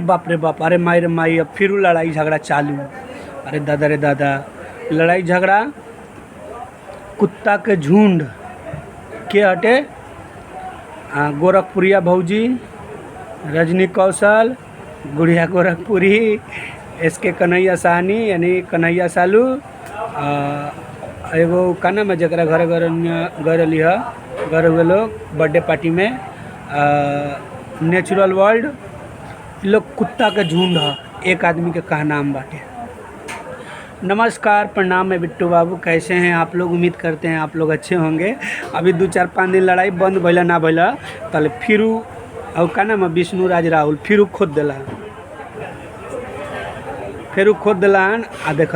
बाप रे बाप, अरे माई, अब फिर लड़ाई झगड़ा चालू। अरे दादा रे दादा, लड़ाई झगड़ा कुत्ता के झुंड के हटे। गोरखपुरिया भौजी, रजनी कौशल, गुड़िया गोरखपुरी, एसके कन्हैया साहनी यानी कन्हैया सालू, एगो का नाम है जरा घर घर लिहा घर हुए लोग बर्थडे पार्टी में, नेचुरल वर्ल्ड। इन लोग कुत्ता के झुंड है, एक आदमी के कहा नाम बाटे। नमस्कार, प्रणाम, मैं बिट्टू बाबू। कैसे हैं आप लोग? उम्मीद करते हैं आप लोग अच्छे होंगे। अभी 2-4-5 दिन लड़ाई बंद भैला ना भैला तले फिर और का नाम है विष्णु राज राहुल फिर खोद दिला, फिर खोद दिलान। आ देख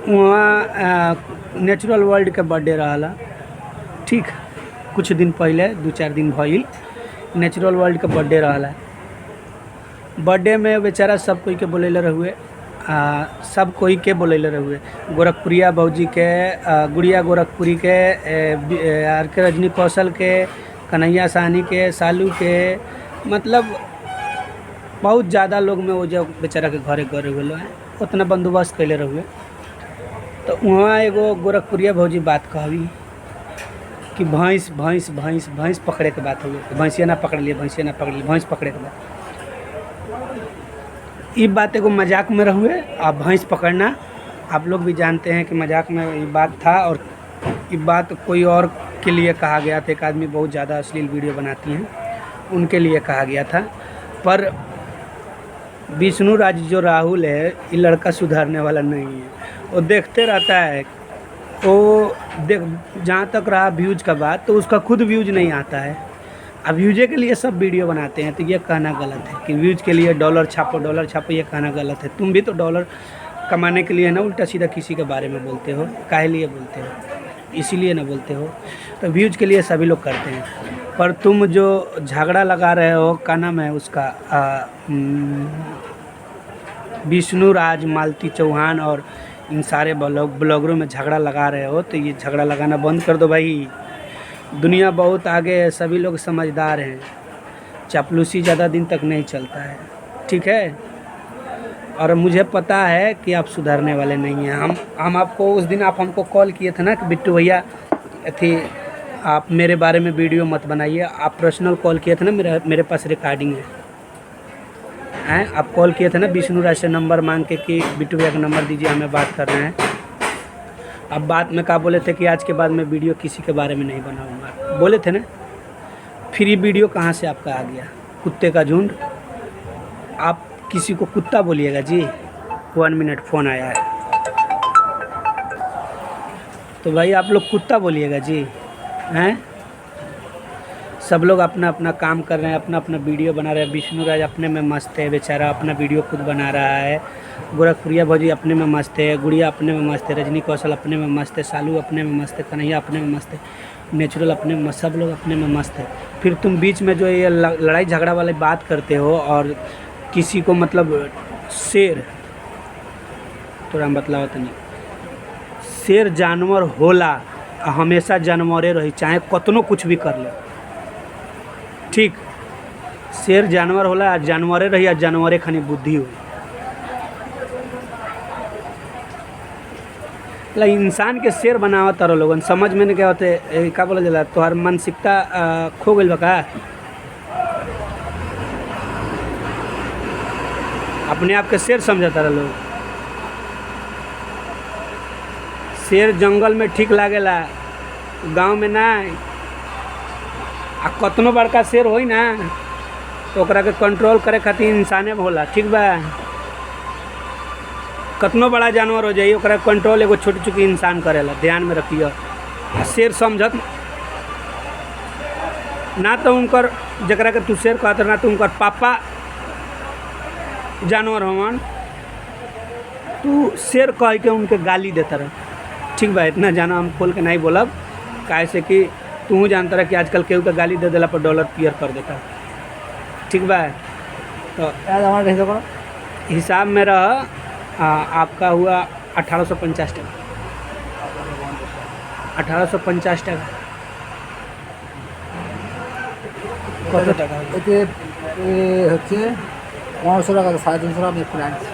वहाँ नेचुरल वर्ल्ड के बर्थडे रहा, ठीक, कुछ दिन पहले 2-4 दिन भइल नेचुरल वर्ल्ड के बर्थडे रहा। बर्थडे में बेचारा सब कोई के बोलेले रहुए, सब कोई के बोलेले रहुए, गोरखपुरिया भौजी के, गुड़िया गोरखपुरी के, आर के रजनी कौशल के, कन्हैया साहनी के, सालू के, मतलब बहुत ज़्यादा लोग में वो जब बेचारा के घरे गए हुए हैं उतना बंदोबस्त कैले रहुए। तो वहाँ एगो गोरखपुरिया भौजी बात कहवी कि भैंस भैंस भैंस भैंस पकड़े के बात हुई, भैंसिया ना पकड़ लिए, भैंसिया ना पकड़ लिए, भैंस पकड़े के बात। ये बात एगो मजाक में रहुए। आप भैंस पकड़ना आप लोग भी जानते हैं कि मजाक में ये बात था, और ये बात कोई और के लिए कहा गया था। एक आदमी बहुत ज़्यादा अश्लील वीडियो बनाती हैं, उनके लिए कहा गया था। पर विष्णु राज जो राहुल है, ये लड़का सुधारने वाला नहीं है। वो देखते रहता है, वो देख, जहाँ तक रहा व्यूज़ का बात, तो उसका खुद व्यूज़ नहीं आता है। अब व्यूज़ के लिए सब वीडियो बनाते हैं, तो ये कहना गलत है कि व्यूज़ के लिए डॉलर छापो, ये कहना गलत है। तुम भी तो डॉलर कमाने के लिए ना उल्टा सीधा किसी के बारे में बोलते हो, काहे लिए बोलते हो? इसीलिए ना बोलते हो। तो व्यूज़ के लिए सभी लोग करते हैं, पर तुम जो झगड़ा लगा रहे हो, क्या नाम है उसका, विष्णु राज, मालती चौहान और इन सारे ब्लॉगरों में झगड़ा लगा रहे हो, तो ये झगड़ा लगाना बंद कर दो भाई। दुनिया बहुत आगे है, सभी लोग समझदार हैं, चापलूसी ज़्यादा दिन तक नहीं चलता है, ठीक है। और मुझे पता है कि आप सुधरने वाले नहीं हैं। हम आपको उस दिन आप हमको कॉल किए थे ना कि बिट्टू भैया थी, आप मेरे बारे में वीडियो मत बनाइए। आप पर्सनल कॉल किए थे ना, मेरे पास रिकॉर्डिंग है। आप कॉल किए थे ना विष्णु राज से नंबर मांग के कि बिट्टू भैया का नंबर दीजिए, हमें बात कर रहे हैं। अब बात में क्या बोले थे कि आज के बाद मैं वीडियो किसी के बारे में नहीं बनाऊंगा, बोले थे ना। फिर ये वीडियो कहाँ से आपका आ गया? कुत्ते का झुंड। आप किसी को कुत्ता बोलिएगा जी? 1 मिनट, फ़ोन आया है। तो भाई आप लोग कुत्ता बोलिएगा जी, हैं? सब लोग अपना अपना काम कर रहे हैं, अपना अपना वीडियो बना रहे हैं। विष्णु राज अपने में मस्त है, बेचारा अपना वीडियो खुद बना रहा है। गोरखपुरिया भौजी अपने में मस्त है, गुड़िया अपने में मस्त है, रजनी कौशल अपने में मस्त है, सालू अपने में मस्त है, कन्हैया अपने में मस्त है, नेचुरल अपने में, सब लोग अपने में मस्त है। फिर तुम बीच में जो ये लड़ाई झगड़ा वाली बात करते हो और किसी को मतलब शेर, थोड़ा बतलाओ तो नहीं, शेर जानवर होला, हमेशा जानवरे रही, चाहे कतनो कुछ भी कर ले, ठीक। शेर जानवर होला, जानवरे रही, जानवरे खानी बुद्धि हुई। इंसान के शेर बनावा तारो लोगन, समझ में नहीं क्या होते, क्या बोला जाला, तोहर मानसिकता खो गई बा का? अपने आप के शेर समझता रहा लोग। शेर जंगल में ठीक लागेला, गांव में ना। आ कतनो बड़का शेर होई ना, तो ओकरा के कंट्रोल करे खातिर इंसाने होला, ठीक बा। कतनो बड़ा जानवर हो जाई, ओकरा कंट्रोल एगो छोटी चुकी इंसान करेला, ध्यान में रखियो। शेर समझत ना, तो उनकर जकरा के तू शेर कहत ना, तो उनकर पापा जानवर हवन, तू शेर कह के उनके गाली देता रह, ठीक बा। इतना जाना हम खोल के नहीं बोलब, काहे से कि तू जानता रहा कि आजकल केहू का गाली दे देला पर डॉलर क्लियर कर देता, ठीक बा। तो हिसाब में रह, आपका हुआ 1850 टका, 1850 टका। কত টাকা এতে হচ্ছে 1500 টাকা 350 টাকা আমি একটু আনছি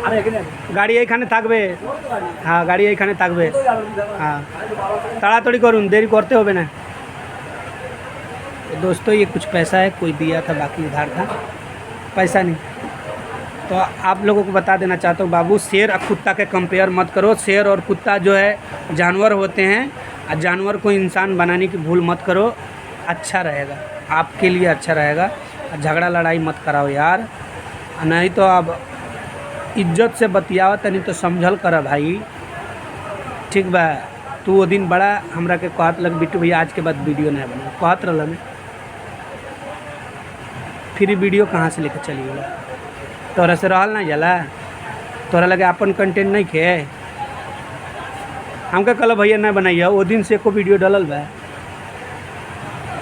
আমি এখানে গাড়ি এইখানে থাকবে, হ্যাঁ গাড়ি এইখানে থাকবে, हाँ ताड़ाताड़ी करूँ, देरी करते हो ना। तो दोस्तों ये कुछ पैसा है, कोई दिया था बाकी उधार था, पैसा नहीं। तो आप लोगों को बता देना चाहता हूँ बाबू, शेर और कुत्ता के कंपेयर मत करो। शेर और कुत्ता जो है जानवर होते हैं, और जानवर को इंसान बनाने की भूल मत करो। अच्छा रहेगा, आपके लिए अच्छा रहेगा। झगड़ा लड़ाई मत कराओ यार, नहीं तो अब इज्जत से बतियावत नहीं तो समझल कर भाई, ठीक बा। तू वो दिन बड़ा हमरा के कहत लग बिट्टू भैया आज के बाद वीडियो नहीं बना, कहत रहा मैं, फिर वीडियो कहाँ से लेके चली गया? तोरा से रहल ना जाला, तोरा लगे अपन कंटेंट नहीं खे, हमका कल भैया नहीं बनाइए, वो दिन से एको वीडियो डलल बा।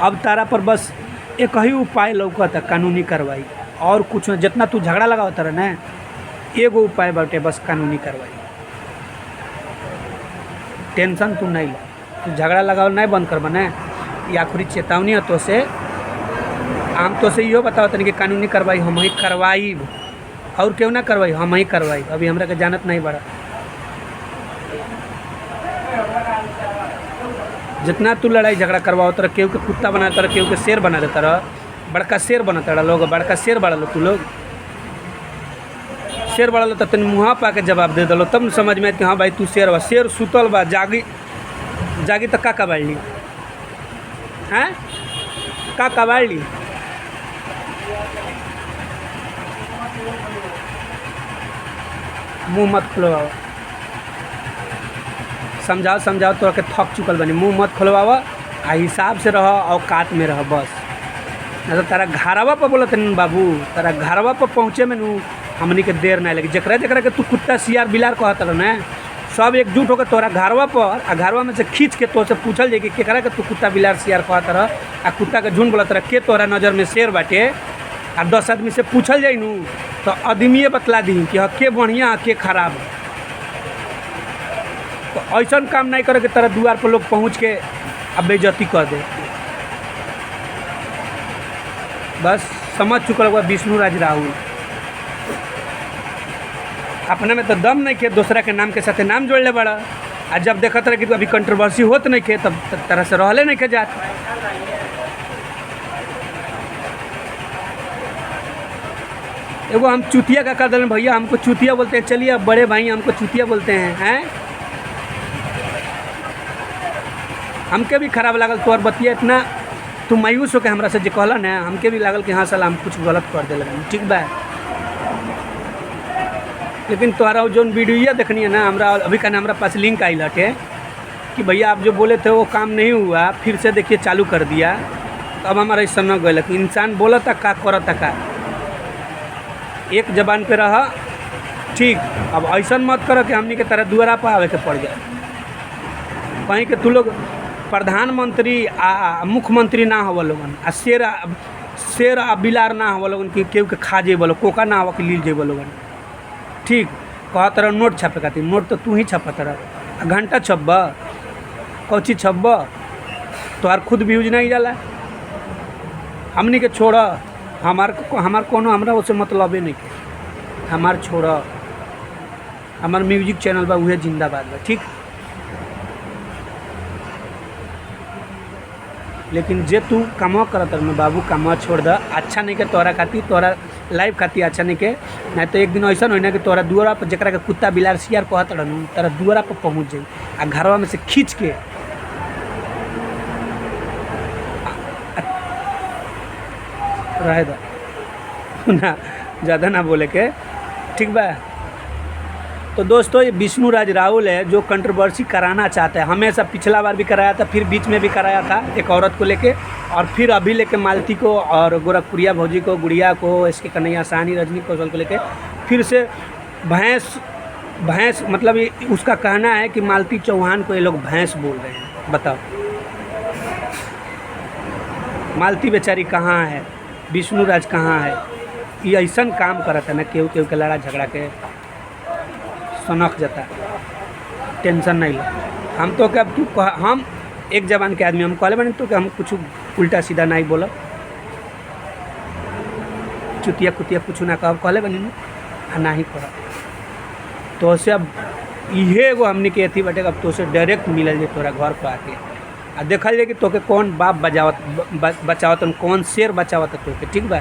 अब तारा पर बस एक ही उपाय लौकता, कानूनी कार्रवाई, और कुछ न। जितना तू झगड़ा लगाओ तारा ना, एगो उपाय बाटे बस, कानूनी कार्रवाई। टेंशन तू नहीं ला, तू झगड़ा लगाओ नहीं बंद कर बने, ये आखिरी चेतावनी है तो से। आम तो से इहो बताओ तनी कि कानूनी कार्रवाई हम ही करवाई, और क्यों ना करवाई, हम ही करवाई। अभी हमरा के जानत नहीं बड़ा, जितना तू लड़ाई झगड़ा करवाओ तरह, केहू के कुत्ता बना तरह, केहू के शेर बना देता रह, बड़का शेर बनता रहा लोग, बड़का शेर बड़ा लो तू लोग, शेर बड़ा लो तो तेन मुँह पा के जवाब दे दलो, तब न समझ में कि हाँ भाई तू शेर बा। शेर सुतल बा, जागी जागी तो का कबाड़ ली हैं, का कबाड़ ली? मुँह मत खुलवाओ, समझाओ समझाओ तो के थक चुकल बनी। मुँह मत खुलवाओ, आ हिसाब से रह, औकात में रह बस। नहीं तो तारा घरवा पर बोलत न बाबू, तारा घरवा पर पहुँचे में नू हमनी के देर नहीं लगी। जकरा जकरा के तू कुत्ता सियार बिलार कहत रह ना, सब एकजुट होकर तोरा घरवा पर, आ घरवा में से खींच के तो से पूछल जाए कि केकरा के तू कुत्ता बिलार सियार कहत रह, आ कुत्ता के झुंड बोलत रह, के तोरा नज़र में शेर बाटे। आ 10 आदमी से पूछल जाई नू तो आदमीए बतला दी कि हाँ के बढ़िया के खराब। तो ऐसा काम नहीं करे कि तेरा द्वार पर लोग पहुँच के अब बेइज्जती कर दे। बस समझ चुकल हुआ विष्णु राज राहुल, अपने में तो दम नहीं खे, दूसरा के नाम के साथ नाम जोड़ ले बड़ा। आ जब देखत रहे कि अभी कंट्रोवर्सी होत नहीं खे, तब तरह से रहले नहीं खे जात। एगो हम चुतिया का कर दिले भैया, हमको चुतिया बोलते हैं, चलिए अब बड़े भाई हमको चुतिया बोलते हैं। हमके भी खराब लागल तोर बतिया, इतना तू मायूस होकर हमरा से जो कहला ना, हमके भी लागल कि हाँ साला हम कुछ गलत कर दे लगे, ठीक बा। लेकिन तोहरा जो वीडियो देखनी है ना, हमरा अभी का हमारा पास लिंक आई लटे कि भैया आप जो बोले थे वो काम नहीं हुआ, फिर से देखिए चालू कर दिया। तो अब हमारा ऐसा न गल कि इंसान बोला था का करता का, एक जबान पे रहा ठीक। अब ऐसा मत करो कि हमनी के तरह दुआरा पर आवे के पड़ जाए, कहीं के तू लोग प्रधानमंत्री आ मुख्यमंत्री ना हो लोगन, आ शेर आ बिलार ना हो लोगन कि केहू के खा जेब लोग, कोका ना हो कि लील जेब लोगन, ठीक। कह तरह नोट छापे खातिर, नोट तो तू ही छापत रह, घंटा छप्ब कौची छप्ब, तोहार खुद व्यूज नहीं जाला। हमनी के छोड़, हमार कोनो हमरा उससे मतलबे नहीं के, हमार छोड़, हमार म्यूजिक चैनल बा उहे जिंदाबाद बा, ठीक। लेकिन जे तू कमा करत रह बाबू, कमा छोड़ द, अच्छा नहीं के तोरा खातिर, तोरा लाइफ खातिर अच्छा नहीं के। नहीं तो एक दिन ऐसा हो ना कि तोरा दुआरा पर जरा के कुत्ता बिलार सियार कहत रहनू, तोरा दुआरा पर पहुँच जाई, आ घरवा में से खींच के रह द ना, ज़्यादा ना बोले के, ठीक बा। तो दोस्तों ये विष्णु राज राहुल है जो कंट्रोवर्सी कराना चाहता है। हमेशा पिछला बार भी कराया था, फिर बीच में भी कराया था एक औरत को लेके, और फिर अभी लेके मालती को और गोरखपुरिया भौजी को, गुड़िया को, इसके कन्हैया साहनी, रजनी कौशल को लेके फिर से भैंस मतलब उसका कहना है कि मालती चौहान को ये लोग भैंस बोल रहे हैं। बताओ मालती बेचारी कहाँ है, विष्णु राज कहाँ है? ये ऐसा काम करता है ना, केहू केहू के लड़ा झगड़ा के सनक जाता, टेंशन नहीं लो। हम तो क्या तू हम एक जबान के आदमी, हम कहले बने तो कि हम कुछ उल्टा सीधा नहीं बोला, चुतिया कुतिया कुछ ना कह कहले बनी ना ही कह तो से अब इहे एगो हमने के अथी बटे अब तो से डायरेक्ट मिलल जे तोरा घर पर आके आ देखल जाए कि तोके कौन बाप बचावत कौन शेर बचावत तोके, ठीक बा।